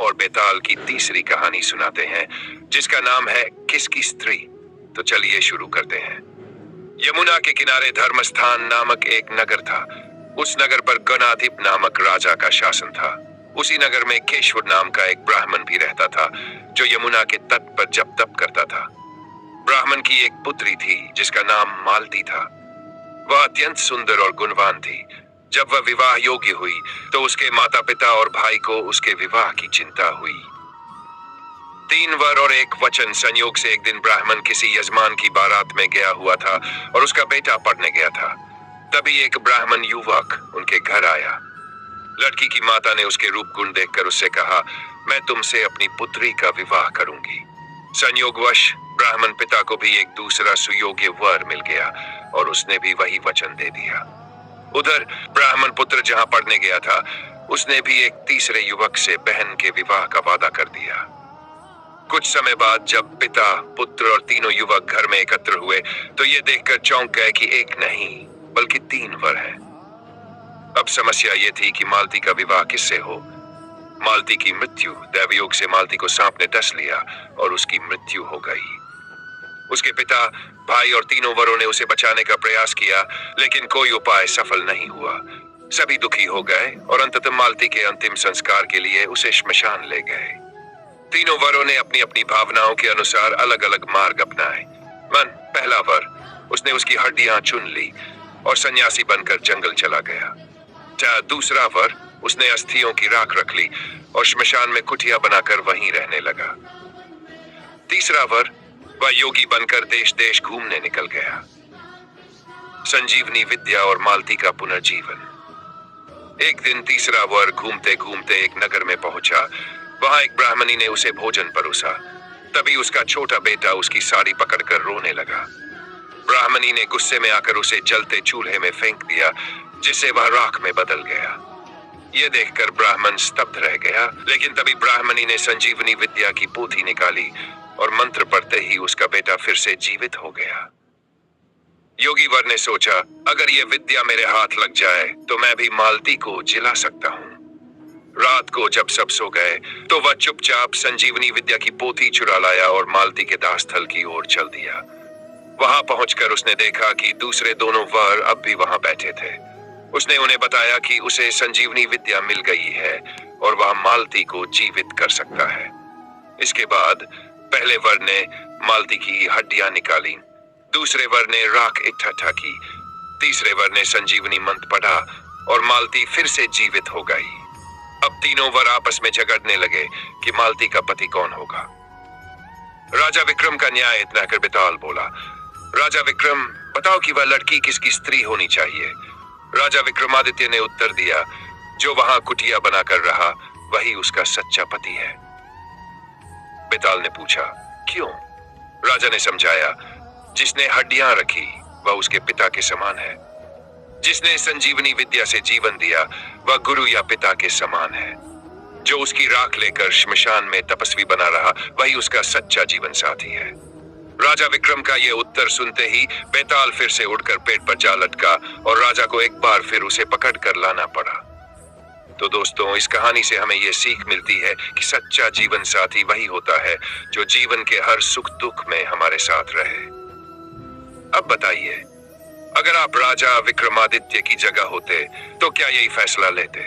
और बेताल की तीसरी कहानी सुनाते हैं, जिसका नाम है किसकी स्त्री। तो चलिए शुरू करते हैं। यमुना के किनारे धर्मस्थान नामक एक नगर था। उस नगर पर गणाधिप नामक राजा का शासन था। उसी नगर में केशव नाम का एक ब्राह्मण भी रहता था, जो यमुना के तट पर जप तप करता था। ब्राह्मण की एक पुत्री थी जिसका नाम मालती था। वह अत्यंत सुंदर और गुणवान थी। जब वह विवाह योग्य हुई तो उसके माता पिता और भाई को उसके विवाह की चिंता हुई। 3 वर और 1 वचन संयोग से एक दिन ब्राह्मण किसी यजमान की बारात में गया हुआ था और उसका बेटा पढ़ने गया था। तभी एक ब्राह्मण युवक उनके घर आया। लड़की की माता ने उसके रूप गुण देखकर उससे कहा, मैं तुमसे अपनी पुत्री का विवाह करूंगी। संयोगवश ब्राह्मण पिता को भी एक दूसरा सुयोग्य वर मिल गया और उसने भी वही वचन दे दिया। उधर ब्राह्मण पुत्र जहां पढ़ने गया था, उसने भी एक तीसरे युवक से बहन के विवाह का वादा कर दिया। कुछ समय बाद जब पिता, पुत्र और तीनों युवक घर में एकत्र हुए तो ये देखकर चौंक गए कि एक नहीं बल्कि 3 वर हैं। अब समस्या ये थी कि मालती का विवाह किससे हो। मालती की मृत्यु। दैवयोग से मालती को सांप ने डस लिया और उसकी मृत्यु हो गई। उसके पिता, भाई और तीनों वरों ने उसे बचाने का प्रयास किया, लेकिन कोई उपाय सफल नहीं हुआ। सभी दुखी हो गए और अंततः मालती के अंतिम संस्कार के लिए उसे श्मशान ले गए। तीनों वरों ने अपनी अपनी भावनाओं के अनुसार अलग अलग मार्ग अपनाए। पहला वर, उसने उसकी हड्डियां चुन ली और सन्यासी बनकर जंगल चला गया। दूसरा वर, उसने अस्थियों की राख रख ली और श्मशान में कुटिया बनाकर वहीं रहने लगा। तीसरा वर, वह योगी बनकर देश देश घूमने निकल गया। संजीवनी विद्या और मालती का पुनर्जीवन। एक दिन तीसरा वर घूमते घूमते एक नगर में पहुंचा। वहां एक ब्राह्मणी ने उसे भोजन परोसा। तभी उसका छोटा बेटा उसकी साड़ी पकड़कर रोने लगा। ब्राह्मणी ने गुस्से में आकर उसे जलते चूल्हे में फेंक दिया, जिससे वह राख में बदल गया। यह देखकर ब्राह्मण स्तब्ध रह गया, लेकिन तभी ब्राह्मणी ने संजीवनी विद्या की पोथी निकाली और मंत्र पढ़ते ही उसका बेटा फिर से जीवित हो गया। योगी वर ने सोचा, अगर यह विद्या मेरे हाथ लग जाए तो मैं भी मालती को जिला सकता हूँ। रात को जब सब सो गए तो वह चुपचाप संजीवनी विद्या की पोथी चुरा लाया और मालती के दाह स्थल की ओर चल दिया। वहां पहुंचकर उसने देखा कि दूसरे दोनों वर अब भी वहां बैठे थे। उसने उन्हें बताया कि उसे संजीवनी विद्या मिल गई है और वह मालती को जीवित कर सकता है। इसके बाद पहले वर ने मालती की हड्डियां निकाली, दूसरे वर ने राख इकट्ठा की, तीसरे वर ने संजीवनी मंत्र पढ़ा और मालती फिर से जीवित हो गई। अब तीनों वर आपस में झगड़ने लगे कि मालती का पति कौन होगा। राजा विक्रम का न्याय इतना कर बेताल बोला, राजा विक्रम, बताओ कि वह लड़की किसकी स्त्री होनी चाहिए। राजा विक्रमादित्य ने उत्तर दिया, जो वहां कुटिया बनाकर रहा वही उसका सच्चा पति है। बेताल ने पूछा, क्यों? राजा ने समझाया, जिसने हड्डियां रखी वह उसके पिता के समान है। जिसने संजीवनी विद्या से जीवन दिया वह गुरु या पिता के समान है। जो उसकी राख लेकर श्मशान में तपस्वी बना रहा वही उसका सच्चा जीवन साथी है। राजा विक्रम का यह उत्तर सुनते ही बेताल फिर से उड़कर पेड़ पर जा लटका और राजा को एक बार फिर उसे पकड़ कर लाना पड़ा। तो दोस्तों, इस कहानी से हमें यह सीख मिलती है कि सच्चा जीवन साथी वही होता है जो जीवन के हर सुख दुख में हमारे साथ रहे। अब बताइए, अगर आप राजा विक्रमादित्य की जगह होते तो क्या यही फैसला लेते?